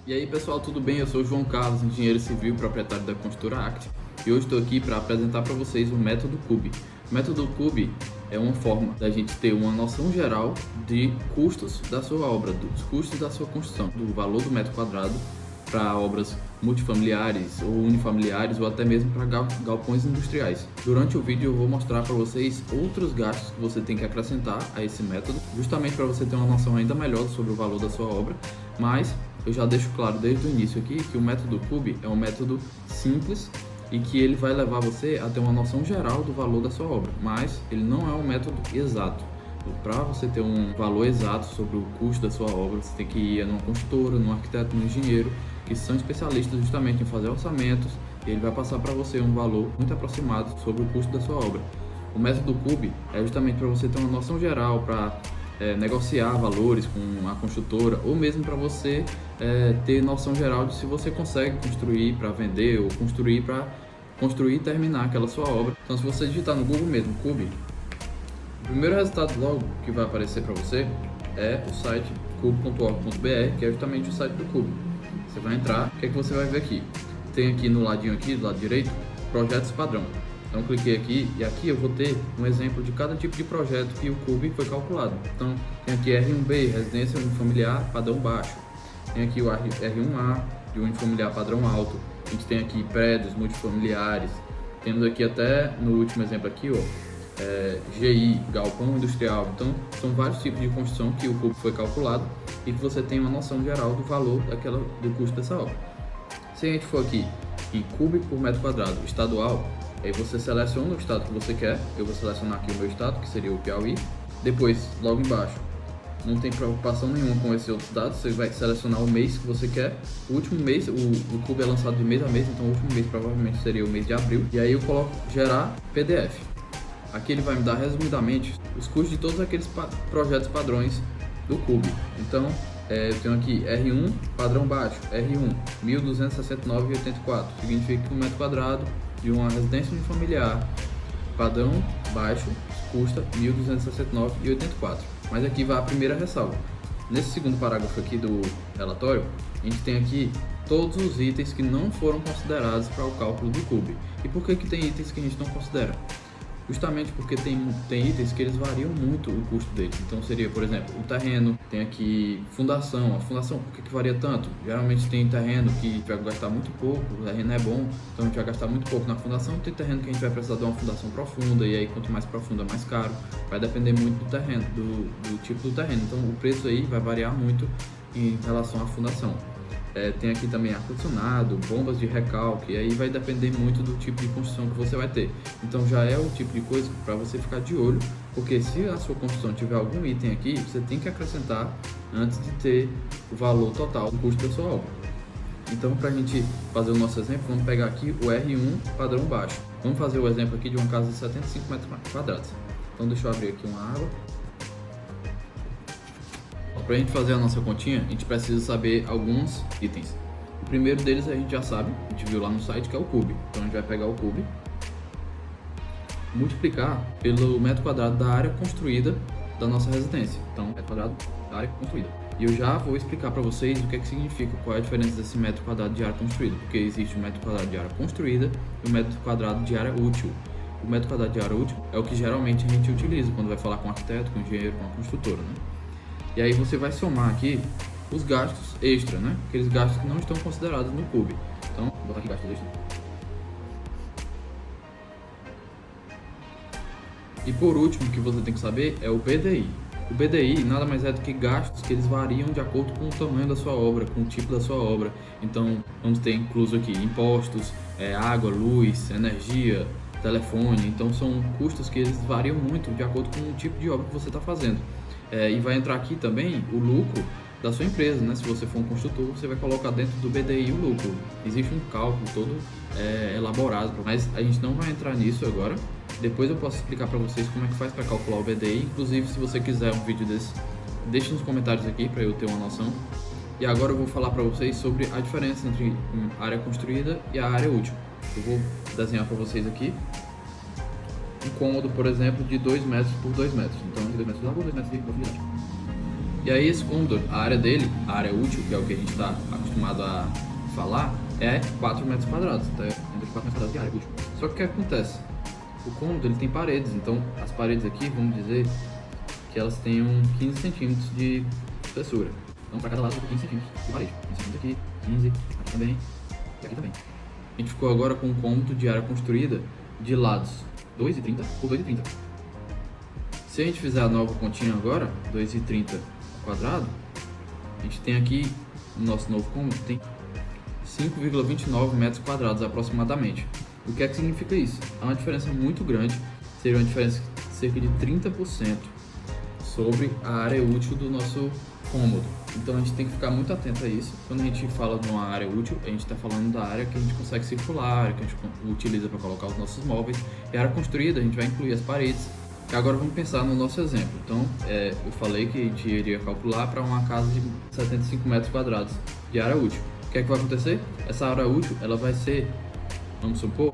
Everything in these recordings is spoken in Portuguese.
E aí pessoal, tudo bem? Eu sou o João Carlos, engenheiro civil, proprietário da Construtora Act, e hoje estou aqui para apresentar para vocês o método CUB. O método CUB é uma forma da gente ter uma noção geral de custos da sua obra, dos custos da sua construção, do valor do metro quadrado para obras multifamiliares ou unifamiliares ou até mesmo para galpões industriais. Durante o vídeo eu vou mostrar para vocês outros gastos que você tem que acrescentar a esse método, justamente para você ter uma noção ainda melhor sobre o valor da sua obra, mas eu já deixo claro desde o início aqui que o método CUB é um método simples e que ele vai levar você a ter uma noção geral do valor da sua obra, mas ele não é um método exato. Para você ter um valor exato sobre o custo da sua obra, você tem que ir numa construtora, num arquiteto, num engenheiro, que são especialistas justamente em fazer orçamentos, e ele vai passar para você um valor muito aproximado sobre o custo da sua obra. O método CUB é justamente para você ter uma noção geral, para negociar valores com a construtora, ou mesmo para você ter noção geral de se você consegue construir para vender ou construir para construir e terminar aquela sua obra. Então, se você digitar no Google mesmo CUB, o primeiro resultado logo que vai aparecer para você é o site cub.org.br, que é justamente o site do CUB. Você vai entrar, o que é que você vai ver aqui? Tem aqui no ladinho aqui, do lado direito, projetos padrão. Então cliquei aqui e aqui eu vou ter um exemplo de cada tipo de projeto que o CUB foi calculado. Então tem aqui R1B, residência unifamiliar padrão baixo. Tem aqui o R1A, de unifamiliar padrão alto. A gente tem aqui prédios multifamiliares. Temos aqui até, no último exemplo aqui, GI, galpão industrial. Então são vários tipos de construção que o CUB foi calculado e que você tem uma noção geral do valor do custo dessa obra. Se a gente for aqui em CUB por metro quadrado estadual, aí você seleciona o estado que você quer. Eu vou selecionar aqui o meu estado, que seria o Piauí. Depois, logo embaixo, não tem preocupação nenhuma com esses outros dados. Você vai selecionar o mês que você quer. O último mês, o CUB é lançado de mês a mês, então o último mês provavelmente seria o mês de abril. E aí eu coloco gerar PDF. Aqui ele vai me dar resumidamente os custos de todos aqueles projetos padrões do CUB. Então, eu tenho aqui R1, padrão baixo, R1, 1.269,84. Significa que um metro quadrado de uma residência unifamiliar padrão baixo custa 1.269,84. Mas aqui vai a primeira ressalva. Nesse segundo parágrafo aqui do relatório, a gente tem aqui todos os itens que não foram considerados para o cálculo do CUB. E por que tem itens que a gente não considera? Justamente porque tem itens que eles variam muito o custo deles. Então seria, por exemplo, o terreno, tem aqui fundação. A fundação, por que varia tanto? Geralmente tem terreno que a gente vai gastar muito pouco, o terreno é bom, então a gente vai gastar muito pouco na fundação. Tem terreno que a gente vai precisar de uma fundação profunda, e aí quanto mais profunda, mais caro. Vai depender muito do terreno, do tipo do terreno. Então o preço aí vai variar muito em relação à fundação. Tem aqui também ar-condicionado, bombas de recalque, e aí vai depender muito do tipo de construção que você vai ter. Então já é o tipo de coisa para você ficar de olho, porque se a sua construção tiver algum item aqui, você tem que acrescentar antes de ter o valor total do custo da sua obra. Então, para a gente fazer o nosso exemplo, vamos pegar aqui o R1 padrão baixo. Vamos fazer o exemplo aqui de uma casa de 75 metros quadrados. Então deixa eu abrir aqui uma aba. Para a gente fazer a nossa continha, a gente precisa saber alguns itens. O primeiro deles a gente já sabe, a gente viu lá no site, que é o CUB. Então a gente vai pegar o CUB, multiplicar pelo metro quadrado da área construída da nossa residência. Então, metro quadrado da área construída. E eu já vou explicar para vocês o que significa, qual é a diferença desse metro quadrado de área construída. Porque existe o metro quadrado de área construída e o metro quadrado de área útil. O metro quadrado de área útil é o que geralmente a gente utiliza quando vai falar com um arquiteto, com um engenheiro, com uma construtora, né? E aí você vai somar aqui os gastos extra, né? Aqueles gastos que não estão considerados no CUB. Então, vou botar aqui gastos extra. E por último, o que você tem que saber é o BDI. O BDI nada mais é do que gastos que eles variam de acordo com o tamanho da sua obra, com o tipo da sua obra. Então, vamos ter incluso aqui impostos, água, luz, energia, telefone. Então, são custos que eles variam muito de acordo com o tipo de obra que você está fazendo. E vai entrar aqui também o lucro da sua empresa, né? Se você for um construtor, você vai colocar dentro do BDI o lucro. Existe um cálculo todo elaborado, mas a gente não vai entrar nisso agora. Depois eu posso explicar para vocês como é que faz para calcular o BDI. Inclusive, se você quiser um vídeo desse, deixe nos comentários aqui para eu ter uma noção. E agora eu vou falar para vocês sobre a diferença entre a área construída e a área útil. Eu vou desenhar para vocês aqui um cômodo, por exemplo, de 2 metros por 2 metros. Então, de 2 metros de largura, 2 metros de profundidade. E aí esse cômodo, a área dele, a área útil, que é o que a gente está acostumado a falar, é 4 metros quadrados, tá? Entre 4 metros quadrados de área útil. Só que o que acontece? O cômodo ele tem paredes, então as paredes aqui, vamos dizer que elas tenham 15 centímetros de espessura. Então para cada lado tem 15 centímetros de parede. 15 centímetros aqui, 15, aqui também e aqui também. A gente ficou agora com um cômodo de área construída de lados 2,30 por 2,30. Se a gente fizer a nova continha agora, 2,30 quadrado, a gente tem aqui o nosso novo cômodo, tem 5,29 metros quadrados aproximadamente. O que é que significa isso? Há uma diferença muito grande, seria uma diferença de cerca de 30% sobre a área útil do nosso cômodo. Então a gente tem que ficar muito atento a isso. Quando a gente fala de uma área útil, a gente está falando da área que a gente consegue circular, que a gente utiliza para colocar os nossos móveis. E a área construída, a gente vai incluir as paredes. E agora vamos pensar no nosso exemplo. Então, eu falei que a gente iria calcular para uma casa de 75 metros quadrados de área útil. O que é que vai acontecer? Essa área útil, ela vai ser, vamos supor,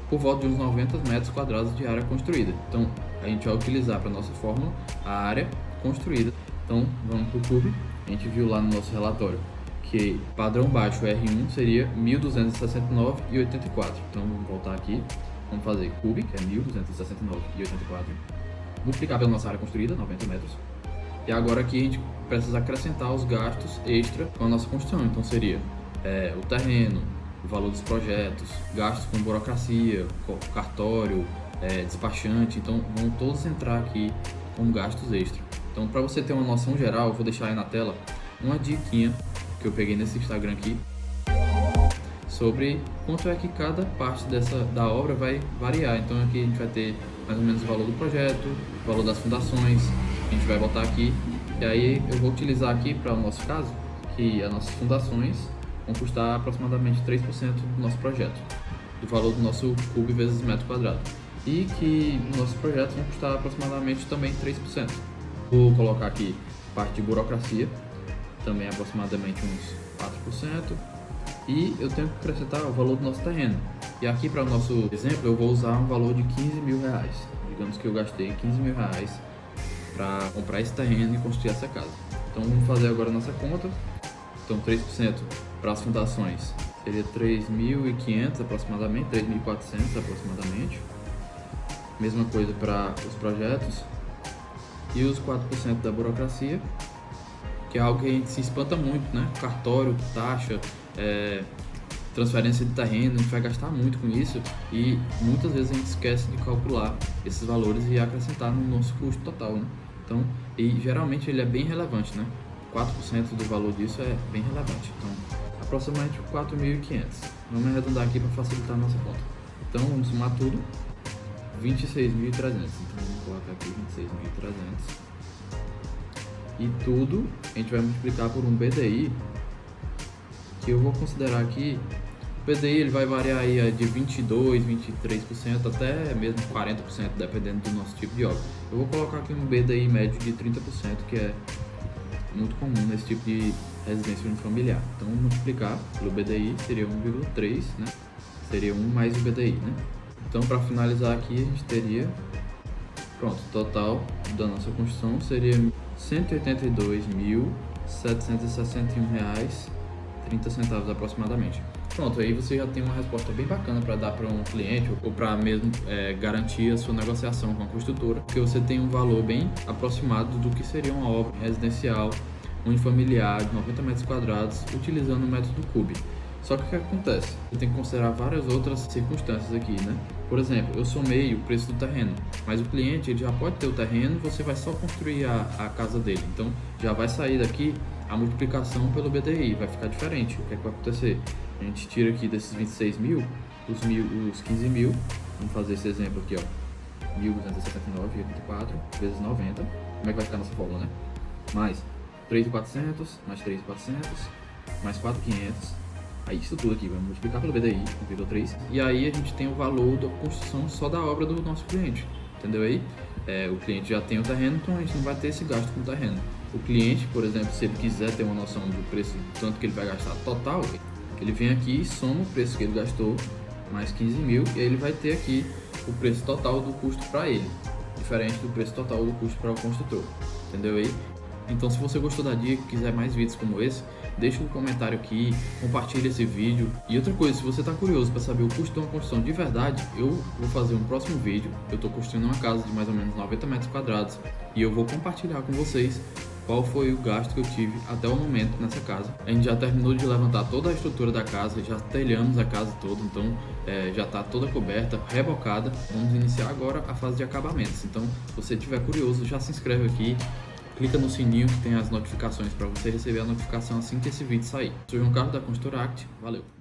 por volta de uns 90 metros quadrados de área construída. Então, a gente vai utilizar para nossa fórmula a área construída. Então, vamos para o cube. A gente viu lá no nosso relatório que padrão baixo R1 seria 1.269,84. Então, vamos voltar aqui. Vamos fazer cube, que é 1.269,84. Multiplicar pela nossa área construída, 90 metros. E agora aqui a gente precisa acrescentar os gastos extra com a nossa construção. Então, seria o terreno, o valor dos projetos, gastos com burocracia, cartório, despachante. Então, vão todos entrar aqui como gastos extra. Então, para você ter uma noção geral, eu vou deixar aí na tela uma diquinha que eu peguei nesse Instagram aqui sobre quanto é que cada parte da obra vai variar. Então, aqui a gente vai ter mais ou menos o valor do projeto, o valor das fundações, a gente vai botar aqui. E aí eu vou utilizar aqui para o nosso caso que as nossas fundações vão custar aproximadamente 3% do nosso projeto, do valor do nosso cube vezes metro quadrado. E que nossos projetos vão custar aproximadamente também 3%. Vou colocar aqui parte de burocracia, também aproximadamente uns 4%. E eu tenho que acrescentar o valor do nosso terreno. E aqui para o nosso exemplo eu vou usar um valor de 15 mil reais. Digamos que eu gastei 15 mil reais para comprar esse terreno e construir essa casa. Então vamos fazer agora a nossa conta. Então 3% para as fundações seria 3.500 aproximadamente, 3.400 aproximadamente. Mesma coisa para os projetos. E os 4% da burocracia, que é algo que a gente se espanta muito, né? Cartório, taxa, transferência de terreno, a gente vai gastar muito com isso e muitas vezes a gente esquece de calcular esses valores e acrescentar no nosso custo total, né? Então, e geralmente ele é bem relevante, né? 4% do valor disso é bem relevante, então aproximadamente 4.500. Vamos arredondar aqui para facilitar a nossa conta. Então vamos somar tudo, 26.300. Então vamos colocar aqui 26.300. E tudo a gente vai multiplicar por um BDI, que eu vou considerar aqui. O BDI ele vai variar aí de 22%, 23% até mesmo 40%, dependendo do nosso tipo de obra. Eu vou colocar aqui um BDI médio de 30%, que é muito comum nesse tipo de residência unifamiliar. Então, multiplicar pelo BDI seria 1,3, né? Seria 1 mais o BDI, né? Então, para finalizar aqui, a gente teria, pronto, o total da nossa construção seria R$ 182.761,30 aproximadamente. Pronto, aí você já tem uma resposta bem bacana para dar para um cliente ou para mesmo garantir a sua negociação com a construtora, porque você tem um valor bem aproximado do que seria uma obra residencial unifamiliar de 90 metros quadrados utilizando o método cube. Só que o que acontece? Você tem que considerar várias outras circunstâncias aqui, né? Por exemplo, eu somei o preço do terreno, mas o cliente ele já pode ter o terreno, você vai só construir a casa dele. Então, já vai sair daqui a multiplicação pelo BDI, vai ficar diferente. O que é que vai acontecer? A gente tira aqui desses 26 mil, os 15 mil, vamos fazer esse exemplo aqui, ó, 1.269,84 vezes 90, como é que vai ficar nossa fórmula, né? Mais 3.400, mais 3.400, mais 4.500, aí isso tudo aqui vai multiplicar pelo BDI, 1,3, e aí a gente tem o valor da construção só da obra do nosso cliente, entendeu aí? O cliente já tem o terreno, então a gente não vai ter esse gasto com o terreno. O cliente, por exemplo, se ele quiser ter uma noção do preço, tanto que ele vai gastar total, ele vem aqui e soma o preço que ele gastou, mais 15 mil, e aí ele vai ter aqui o preço total do custo para ele, diferente do preço total do custo para o construtor, entendeu aí? Então, se você gostou da dica e quiser mais vídeos como esse, deixa um comentário aqui, compartilha esse vídeo. E outra coisa, se você está curioso para saber o custo de uma construção de verdade, eu vou fazer um próximo vídeo. Eu estou construindo uma casa de mais ou menos 90 metros quadrados e eu vou compartilhar com vocês qual foi o gasto que eu tive até o momento nessa casa. A gente já terminou de levantar toda a estrutura da casa, já telhamos a casa toda, então já está toda coberta, rebocada. Vamos iniciar agora a fase de acabamentos. Então, se você estiver curioso, já se inscreve aqui, clica no sininho que tem as notificações para você receber a notificação assim que esse vídeo sair. Eu sou João Carlos da Construact, valeu!